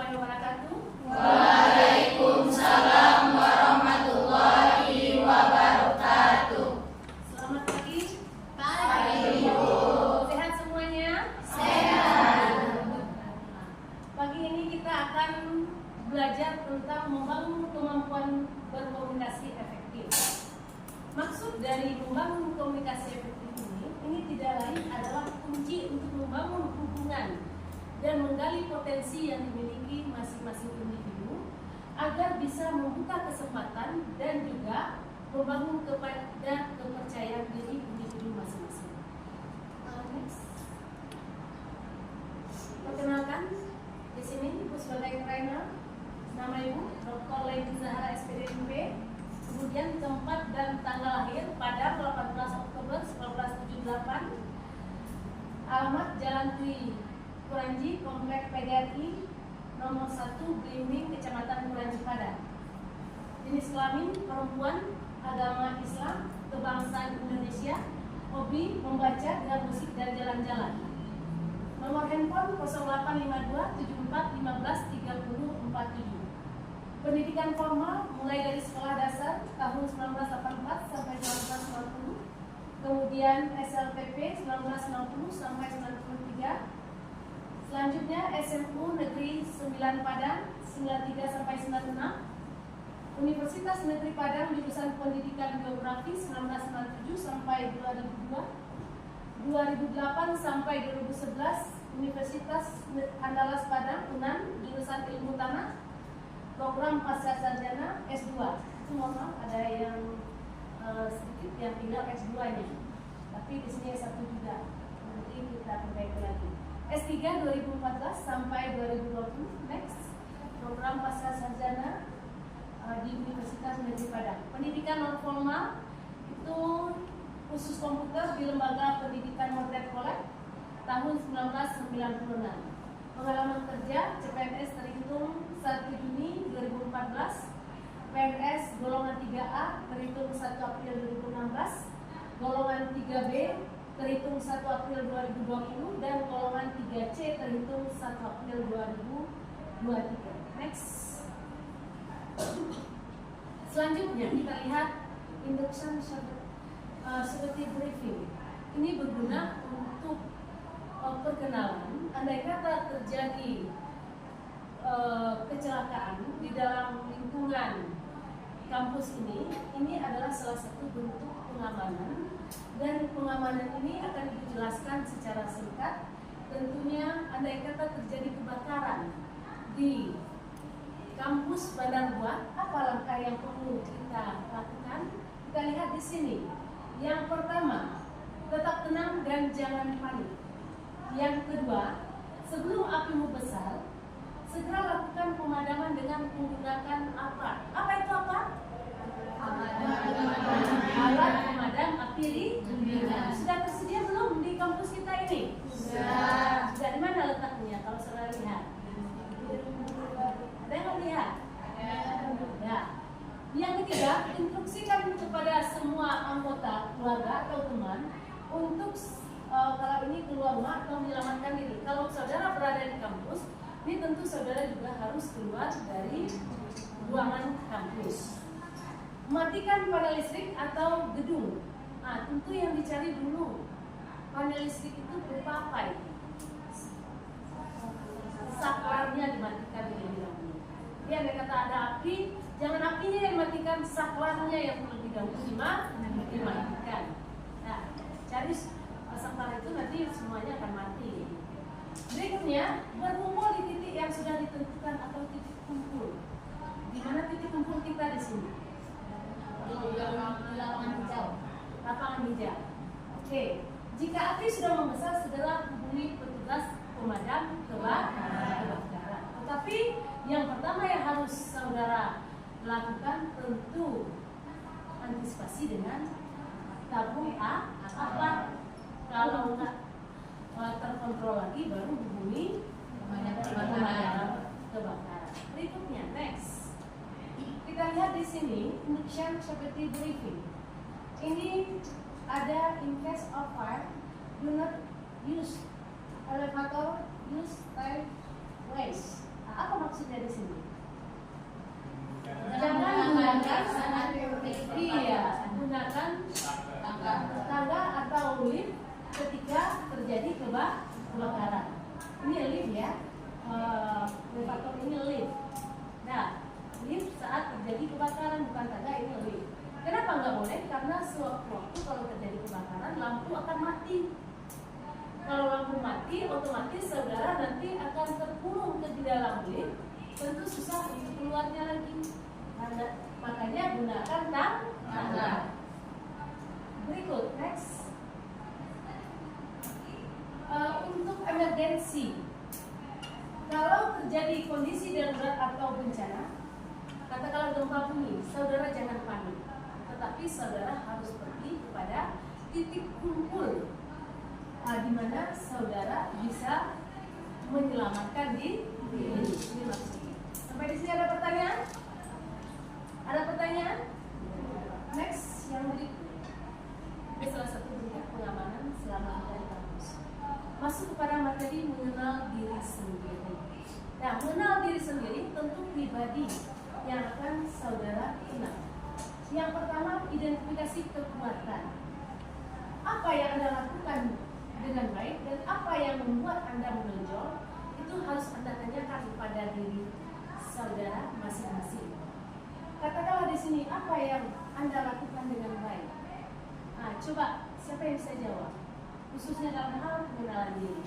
warahmatullahi wabarakatuh. Waalaikumsalam warahmatullahi wabarakatuh. Selamat pagi. Pagi, Ibu. Sehat semuanya? Sehat. Pagi ini kita akan belajar tentang membangun kemampuan berkomunikasi efektif. Maksud dari membangun komunikasi efektif ini tidak lain adalah kunci untuk membangun hubungan dan menggali potensi yang dimiliki masing-masing individu agar bisa membuka kesempatan dan juga membangun kepada kepercayaan diri individu masing-masing. Next. Perkenalkan, di sini Ibu sebagai trainer, nama Ibu Dr. Lady Zahra SPD MB. Kemudian tempat dan tanggal lahir pada 18 Oktober 1978. Alamat Jalan Dwi Kuranji, Komplek PGRI, nomor 1, Blimbing, Kecamatan Kuranji, Padang. Jenis kelamin perempuan, agama Islam, kebangsaan Indonesia, hobi membaca dengan musik dan jalan-jalan. Nomor handphone 0852 74 15 30 47. Pendidikan formal mulai dari sekolah dasar tahun 1984 sampai 1990. Kemudian SLPP 1990 sampai 93. Selanjutnya SMU Negeri 9 Padang 93 sampai 96. Universitas Negeri Padang jurusan Pendidikan Geografi 1997 sampai 2002. 2008 sampai 2011 Universitas Andalas Padang UNAN jurusan Ilmu Tanah, program pasca sarjana S2. Itu mohon maaf ada yang sedikit yang tinggal S2 nya, tapi di sini S1 juga, nanti kita perbaiki lagi. S3 2014 sampai 2020. Next, program pasca sarjana di Universitas Negeri Padang. Pendidikan non formal itu khusus komputer di Lembaga Pendidikan Modern College tahun 1996. Pengalaman kerja CPNS terhitung 1 Juni 2014, PNS golongan 3A terhitung 1 April 2016, golongan 3B terhitung 1 April 2020, dan golongan 3C terhitung 1 April 2023. Next. Selanjutnya kita lihat induction seperti briefing. Ini berguna untuk perkenalan. Andai kata terjadi kecelakaan di dalam lingkungan kampus ini adalah salah satu bentuk pengamanan, dan pengamanan ini akan dijelaskan secara singkat. Tentunya andai kata terjadi kebakaran di kampus Bandar Buah, apa langkah yang perlu kita lakukan? Kita lihat di sini. Yang pertama, tetap tenang dan jangan panik. Yang kedua, sebelum api membesar, segera lakukan pemadaman dengan menggunakan apa? Apa itu apa? Alat pemadam api lilin. Sudah tersedia belum di kampus kita ini? Sudah. Sudah di mana letaknya? Kalau saudara lihat, ada yang lihat? Ya. Yang ketiga, instruksikan kepada semua anggota keluarga atau teman untuk kalau ini keluar rumah atau menyelamatkan diri. Kalau saudara berada di kampus, ini tentu saudara juga harus keluar dari ruangan kampus. Matikan panel listrik atau gedung. Nah, tentu yang dicari dulu panel listrik itu berupa apa itu? Saklarnya dimatikan terlebih dahulu. Jadi ada kata ada api, jangan apinya yang dimatikan, saklarnya yang terlebih dahulu dimatikan. Nah, cari saklar itu nanti semuanya akan mati. Berikutnya, berkumpul di titik yang sudah ditentukan atau titik kumpul. Di mana titik kumpul kita di sini? Di lapangan hijau. Lapangan hijau. Oke. Jika api sudah membesar, segera hubungi petugas pemadam kebakaran. Tetapi yang pertama yang harus saudara lakukan tentu antisipasi dengan tabung apa? Kalau nggak terkontrol lagi, baru hubungi pemadam kebakaran. Berikutnya, next. Kita lihat di sini induction seperti briefing. Ini ada in case of fire, do not use elevator, use stairways. Nah, apa maksud di sini. Jangan gunakan sangat Iya, gunakan tangga atau lift ketika terjadi kebakaran. Ini lift ya, elevator ini lift. Nah, lift saat terjadi kebakaran, bukan tangga, ini lift. Kenapa nggak boleh? Karena sewaktu-waktu kalau terjadi kebakaran, lampu akan mati. Kalau lampu mati, otomatis saudara nanti akan terkurung di dalam lift. Tentu susah untuk keluarnya lagi. Makanya gunakan tangga. Berikut, next. Untuk emergensi, kalau terjadi kondisi darurat atau bencana, katakanlah gempa bumi, saudara jangan panik, tetapi saudara harus pergi kepada titik kumpul, di mana saudara bisa menyelamatkan diri. Ini maksudnya. Sampai di sini ada pertanyaan? Ada pertanyaan? Next, yang berikut. Ini salah satu bentuk pengamanan selama Anda di kampus. Masuk kepada materi mengenal diri sendiri. Nah, mengenal diri sendiri tentu pribadi yang akan saudara kenal. Yang pertama, identifikasi kekuatan. Apa yang Anda lakukan dengan baik dan apa yang membuat Anda menonjol, itu harus Anda tanyakan kepada diri saudara masing-masing. Katakanlah di sini, apa yang Anda lakukan dengan baik? Nah, coba siapa yang bisa jawab? Khususnya dalam hal pengenalan diri.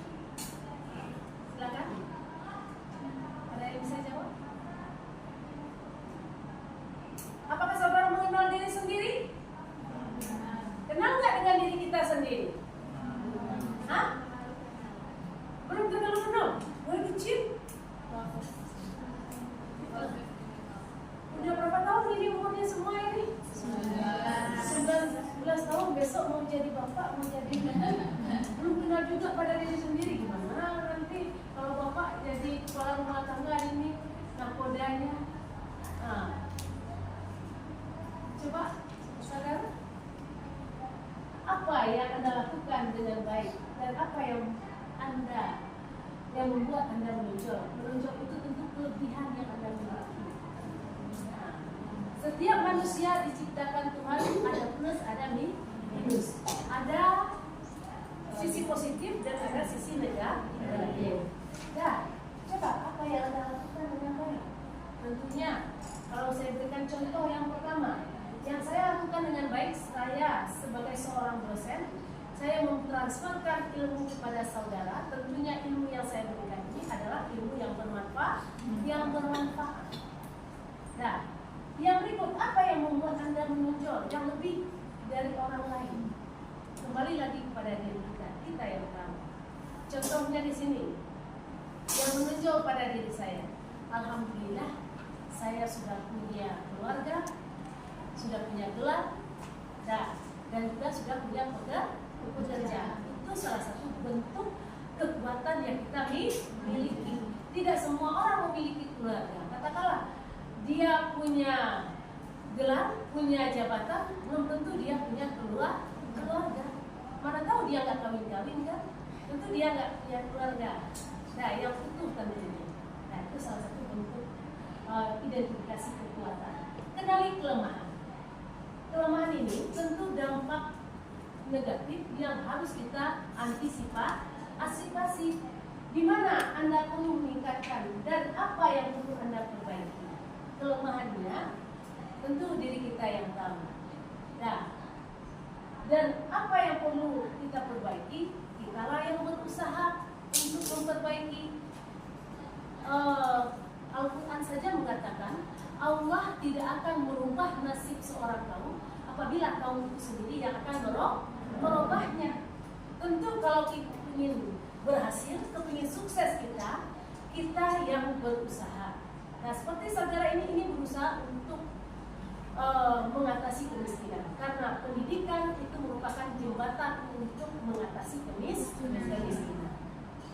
Silakan. Ada yang bisa jawab? Apakah saudara mengenal diri sendiri? Kenal nggak dengan diri kita sendiri? Hah? Belum kenal? Mulai kecil? Udah berapa tahun ini umurnya semua ini? 19 tahun, besok mau jadi bapak, mau jadi belum kenal juga pada diri sendiri. Gimana nanti kalau bapak jadi kepala rumah tangga ini, nakodanya? Coba saudara, apa yang Anda lakukan dengan baik dan apa yang membuat Anda menonjol? Menonjol itu tentu kelebihan yang Anda miliki. Setiap manusia diciptakan Tuhan ada plus, ada minus, ada sisi positif dan ada sisi negatif. Nah, coba apa yang Anda lakukan dengan baik? Tentunya kalau saya berikan contoh yang pertama, yang saya lakukan dengan baik, saya sebagai seorang dosen, saya mentransferkan ilmu kepada saudara. Tentunya ilmu yang saya berikan ini adalah ilmu yang bermanfaat, Nah, yang berikut, apa yang membuat Anda menonjol yang lebih dari orang lain? Kembali lagi kepada diri kita yang pertama. Contohnya di sini, yang menonjol pada diri saya, alhamdulillah, saya sudah punya keluarga, sudah punya gelar, dan juga sudah punya pekerjaan. Itu salah satu bentuk kekuatan yang kita miliki. Tidak semua orang memiliki keluarga. Katakanlah dia punya gelar, punya jabatan, belum tentu dia punya keluarga. Mana tahu dia nggak kawin-kawin kan? Tentu dia nggak punya keluarga. Nah, yang utuh tentunya. Nah, itu salah satu bentuk identifikasi kekuatan. Kenali kelemahan. Kelemahan ini tentu dampak negatif yang harus kita antisipasi. Di mana Anda perlu meningkatkan dan apa yang perlu Anda perbaiki. Kelemahannya tentu diri kita yang tahu. Nah, dan apa yang perlu kita perbaiki, kitalah yang berusaha untuk memperbaiki. Al-Quran saja mengatakan Allah tidak akan merubah nasib seorang kaum apabila kaum itu sendiri yang akan merubahnya. Tentu kalau kita ingin berhasil, ingin sukses, kita yang berusaha. Nah, seperti saudara ini berusaha untuk mengatasi kemiskinan, karena pendidikan itu merupakan jembatan untuk mengatasi kemiskinan.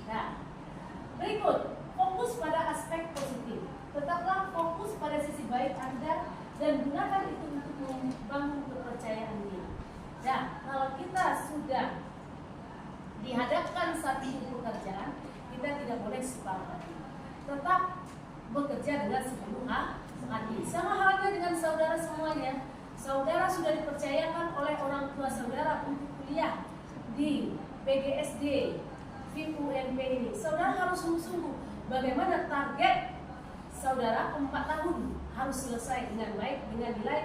Nah, berikut, fokus pada aspek positif. Tetaplah fokus pada sisi baik Anda dan gunakan itu untuk membangun kepercayaan diri. Nah, kalau kita sudah dihadapkan satu pekerjaan, kita tidak boleh suka hati. Tetap bekerja bekerja dengan sepenuh hati. Sama halnya dengan saudara semuanya. Saudara sudah dipercayakan oleh orang tua saudara untuk kuliah di PGSD, FIUNP ini. Saudara harus sungguh-sungguh bagaimana target saudara 4 tahun harus selesai dengan baik, dengan nilai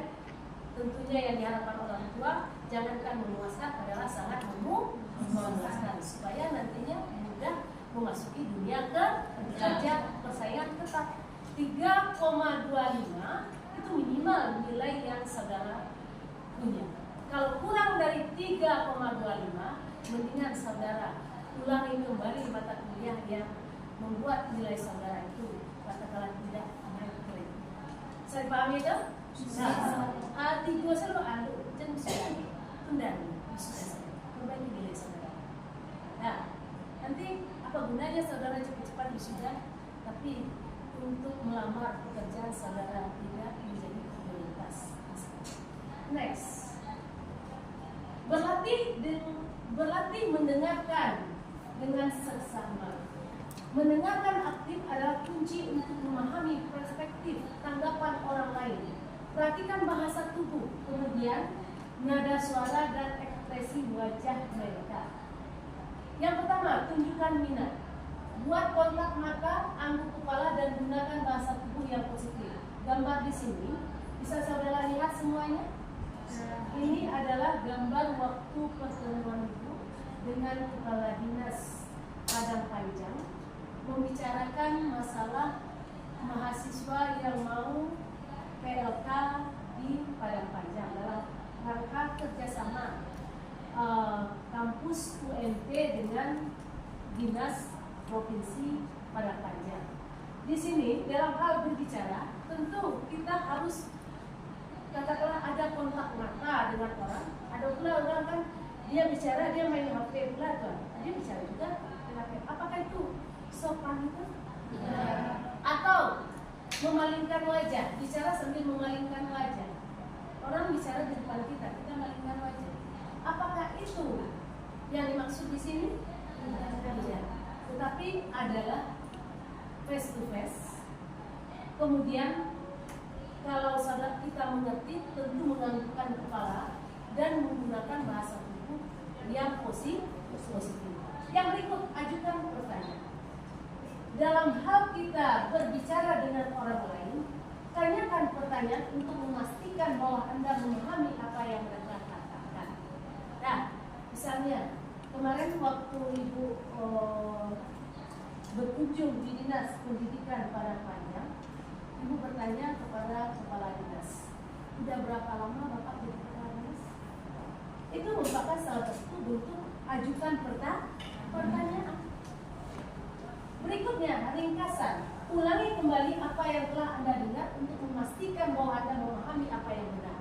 tentunya yang diharapkan orang tua. Jangankan memuaskan, adalah sangat memuaskan supaya nantinya mudah memasuki dunia kerja. Persaingan ketat. 3,25 itu minimal nilai yang saudara punya. Kalau kurang dari 3,25, mendingan saudara ulangi kembali mata kuliah yang membuat nilai saudara itu katakanlah tidak naik grade. Saya pahami itu? Nah, tiga selalu ada jenis sudah tunda sudah perbaiki nilai saudara. Nah, nanti apa gunanya saudara cepat-cepat wisuda, tapi untuk melamar pekerjaan saudara tidak menjadi prioritas. Next, berlatih mendengarkan dengan seksama. Mendengarkan aktif adalah kunci untuk memahami perspektif tanggapan orang lain. Perhatikan bahasa tubuh, kemudian nada suara dan ekspresi wajah mereka. Yang pertama, tunjukkan minat. Buat kontak mata, angguk kepala, dan gunakan bahasa tubuh yang positif. Gambar di sini, bisa saudara lihat semuanya? Ini adalah gambar waktu pertemuan ibu dengan kepala dinas Padang Panjang membicarakan masalah mahasiswa yang mau PLK di Padang Panjang dalam rangka kerjasama kampus UNP dengan dinas Provinsi Padang Panjang. Di sini dalam hal berbicara tentu kita harus katakanlah ada kontak mata dengan orang. Ada pula orang kan dia bicara dia main HP pula tuh. Dia bicara juga dengan HP. Apakah itu sopan itu? Atau memalingkan wajah, bicara sambil memalingkan wajah. Orang bicara di depan kita malingkan wajah. Apakah itu yang dimaksud di sini? Tidak. Tetapi adalah face to face. Kemudian kalau saudara kita mengerti, tentu menganggukkan kepala dan menggunakan bahasa tubuh yang positif. Yang berikut, ajukan pertanyaan. Dalam hal kita berbicara dengan orang lain, tanyakan pertanyaan untuk memastikan bahwa Anda memahami apa yang mereka katakan. Nah, misalnya kemarin waktu Ibu berkunjung di Dinas Pendidikan Padang Panjang, Ibu bertanya kepada kepala dinas, sudah berapa lama Bapak jadi kepala dinas? Itu merupakan salah satu bentuk ajukan pertanyaan. Berikutnya, ringkasan. Ulangi kembali apa yang telah Anda dengar untuk memastikan bahwa Anda memahami apa yang benar.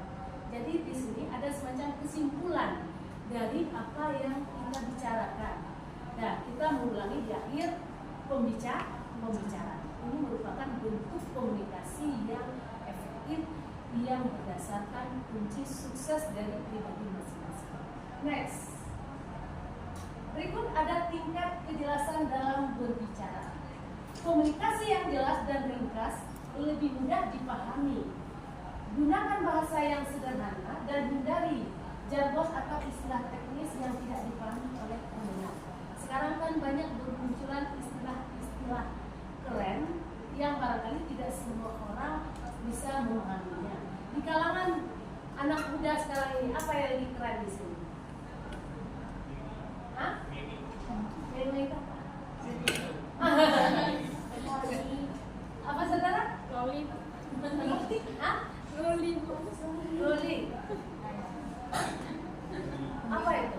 Jadi di sini ada semacam kesimpulan dari apa yang kita bicarakan. Nah, kita mengulangi di akhir pembicaraan. Ini merupakan bentuk komunikasi yang efektif yang berdasarkan kunci sukses dari pribadi masing-masing. Next. Berikut ada tingkat kejelasan dalam berbicara. Komunikasi yang jelas dan ringkas lebih mudah dipahami. Gunakan bahasa yang sederhana dan hindari jargon atau istilah teknis yang tidak dipahami oleh pendengar. Sekarang kan banyak bermunculan istilah-istilah keren yang barangkali tidak semua orang bisa memahaminya. Di kalangan anak muda sekarang ini, apa yang lebih keren di sini? Hah? Yang apa? Apa saudara? Loli. Hah? Loli. Loli. Apa itu?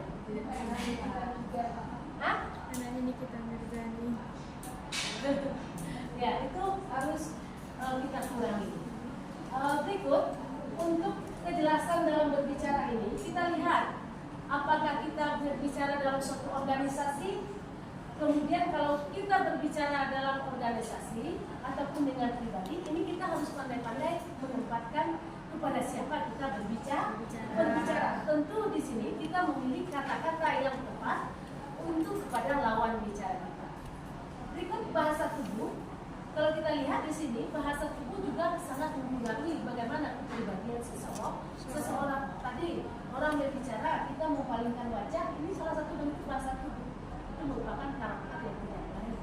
Hah? Anaknya Nikita Mirzani. Ya, itu harus kita kurangi. Berikut, untuk kejelasan dalam berbicara ini, kita lihat apakah kita berbicara dalam suatu organisasi. Kemudian kalau kita berbicara dalam organisasi ataupun dengan pribadi, ini kita harus pandai-pandai menempatkan kepada siapa kita berbicara. Tentu di sini kita memilih kata-kata yang tepat untuk kepada lawan bicara kita. Berikut bahasa tubuh. kalau kita lihat di sini bahasa tubuh juga sangat mempengaruhi bagaimana kepribadian seseorang. Tadi orang berbicara, kita mempalingkan wajah, ini salah satu bentuk bahasa tubuh. Itu merupakan karakter yang tidak baik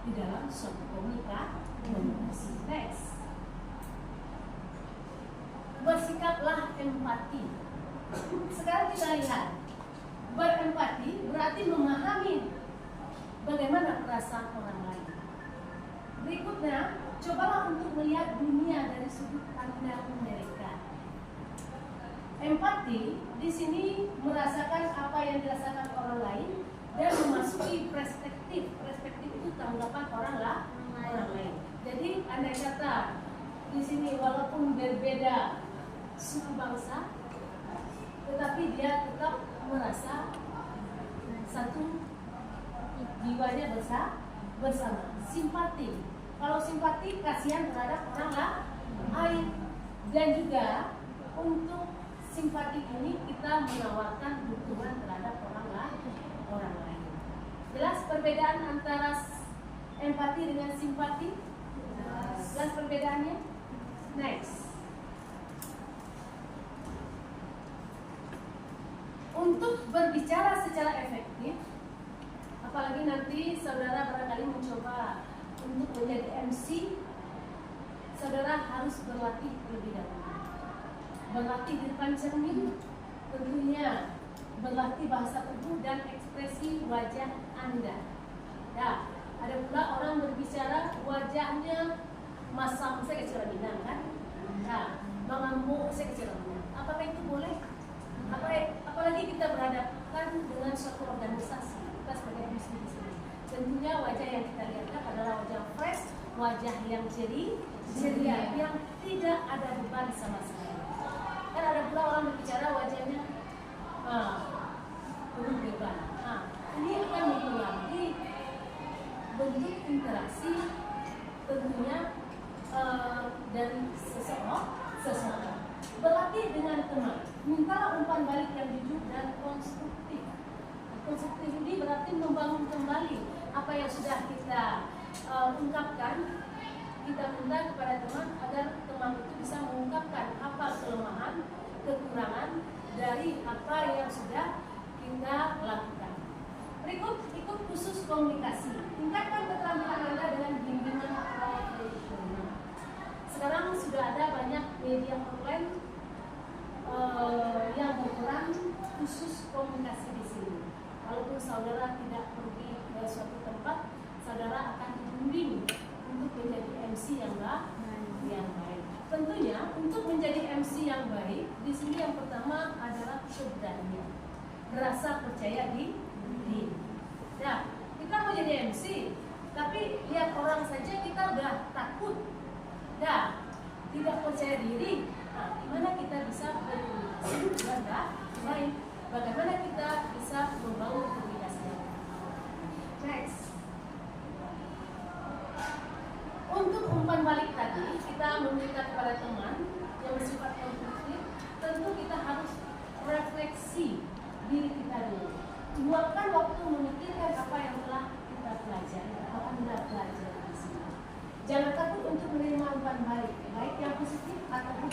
di dalam suatu komunikasi. Next, bersikaplah empati. Sekarang kita lihat, berempati berarti memahami bagaimana perasaan orang lain. Berikutnya, cobalah untuk melihat dunia dari sudut pandang mereka. Empati di sini merasakan apa yang dirasakan orang lain dan memasuki perspektif. Perspektif itu tanggapan orang lain. Jadi andai kata di sini walaupun berbeda suku bangsa, tetapi dia tetap merasa satu jiwanya bersama. Simpati. Kalau simpati, kasihan terhadap orang lain. Dan juga untuk simpati ini kita menawarkan dukungan terhadap orang lain. Jelas perbedaan antara empati dengan simpati? Jelas perbedaannya? Next. Untuk berbicara secara efektif, apalagi nanti saudara barangkali mencoba untuk menjadi MC, saudara harus berlatih terlebih dahulu. Berlatih di depan cermin, tentunya berlatih bahasa tubuh dan ekspresi wajah Anda. Ya, ada pula orang berbicara wajahnya masam, saya kecil minang kan? Nah, mengamuk, saya kecil minang. Apakah itu boleh? Apalagi kita berhadapan dengan suatu organisasi, kita sebagai MC di sini. Tentunya wajah yang kita lihat adalah wajah fresh, wajah yang ceria, yang tidak ada beban sama sekali. Kan ada pula orang berbicara wajahnya penuh beban. Ini akan mempengaruhi bentuk interaksi tentunya dari seseorang. Berlatih dengan teman, mintalah umpan balik yang jujur dan konstruktif. Konstruktif ini berarti membangun kembali apa yang sudah kita ungkapkan. Kita minta kepada teman agar teman itu bisa mengungkapkan apa kelemahan, kekurangan dari apa yang sudah kita lakukan. Berikut ikut khusus komunikasi. Tingkatkan keterampilan Anda dengan bimbingan profesional. Sekarang sudah ada banyak media online yang berperan khusus komunikasi di sini. Walaupun saudara tidak pergi ke suatu tempat, saudara akan dibimbing untuk menjadi MC yang baik. Tentunya untuk menjadi MC yang baik, di sini yang pertama adalah keberanian, rasa percaya diri. Nah, kita mau jadi MC, tapi lihat orang saja kita udah takut, tidak percaya diri. Nah, gimana kita bisa berkomunikasi dengan baik? Bagaimana kita bisa membangun komunikasi? Next. Untuk umpan balik tadi, kita meminta kepada teman yang bersifat konstruktif, tentu kita harus refleksi diri kita dulu. Luangkan waktu memikirkan apa yang telah kita pelajari, apa Anda pelajari di sini. Jangan takut untuk menerima umpan balik, baik yang positif ataupun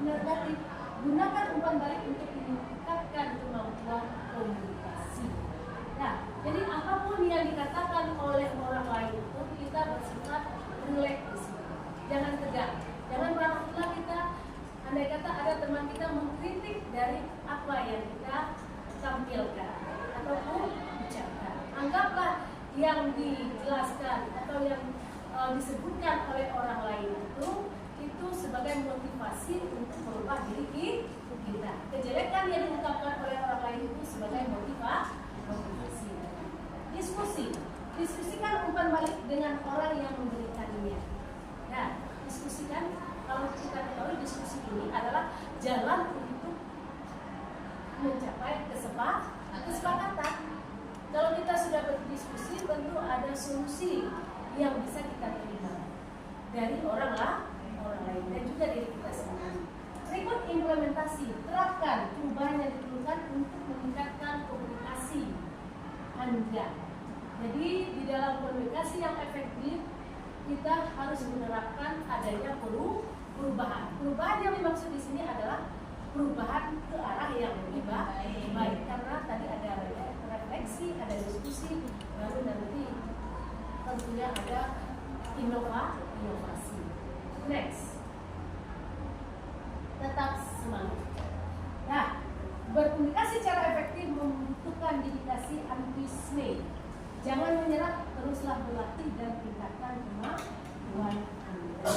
negatif. Gunakan umpan balik untuk meningkatkan kemampuan komunikasi. Nah, jadi apapun yang dikatakan oleh orang lain itu kita bersifat relax di sini. Jangan tegak, jangan marah kita. Andai kata ada teman kita mengkritik dari apa yang kita tampilkan ataupun ucapkan, anggaplah yang dijelaskan atau yang disebutkan oleh orang lain itu sebagai motivasi untuk merubah diri kita. Kejelekan yang diungkapkan oleh orang lain itu sebagai motivasi. Diskusikan umpan balik dengan orang yang memberikannya. Nah, diskusikan, kalau kita ketahui diskusi ini adalah jalan untuk mencapai kesepakatan. Kalau kita sudah berdiskusi, tentu ada solusi yang bisa kita terima dari orang lain dan juga diri kita sendiri. Berikut implementasi, terapkan perubahan yang diperlukan untuk meningkatkan komunikasi Anda. Jadi di dalam komunikasi yang efektif, kita harus menerapkan adanya perubahan. Perubahan yang dimaksud di sini adalah perubahan ke arah yang lebih baik. Karena tadi ada refleksi, ada diskusi, lalu nanti tentunya ada inovasi. Next, tetap semangat. Nah, berkomunikasi secara efektif membutuhkan dedikasi antusiasme. Jangan menyerah, teruslah berlatih dan tingkatkan kemampuan Anda.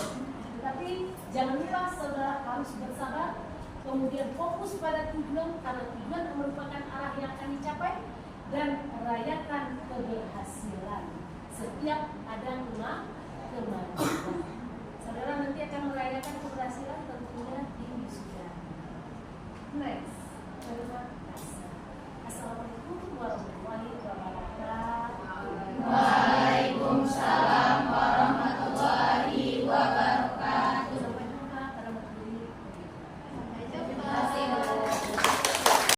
Tetapi jangan lupa saudara harus bersabar, kemudian fokus pada tujuan karena tujuan merupakan arah yang akan dicapai, dan rayakan keberhasilan setiap ada kemajuan. Saudara nanti akan merayakan keberhasilan tentunya di wisuda. Next, terima kasih. Assalamualaikum warahmatullahi wabarakatuh.